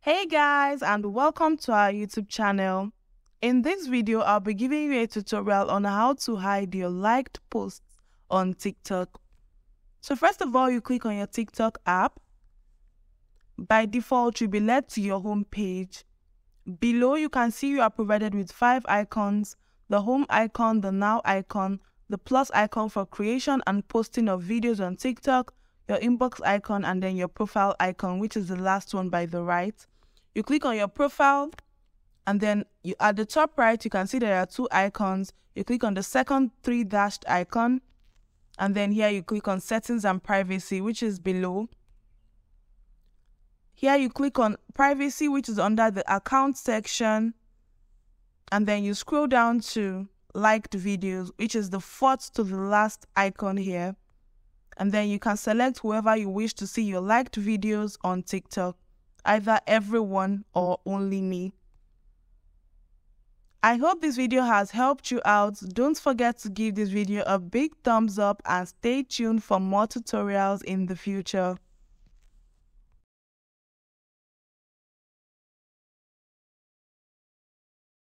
Hey guys, and welcome to our YouTube channel. In this video, I'll be giving you a tutorial on how to hide your liked posts on TikTok. So first of all, you click on your TikTok app. By default, you'll be led to your home page. Below, you can see you are provided with 5 icons: the home icon, the now icon, the plus icon for creation and posting of videos on TikTok, your inbox icon, and then your profile icon, which is the last one by the right. You click on your profile, and then at the top right, you can see there are 2 icons. You click on the second 3-dashed icon, and then here you click on settings and privacy, which is below. Here you click on privacy, which is under the account section, and then you scroll down to liked videos, which is the 4th to the last icon here. And then you can select whoever you wish to see your liked videos on TikTok, either everyone or only me. I hope this video has helped you out. Don't forget to give this video a big thumbs up and stay tuned for more tutorials in the future.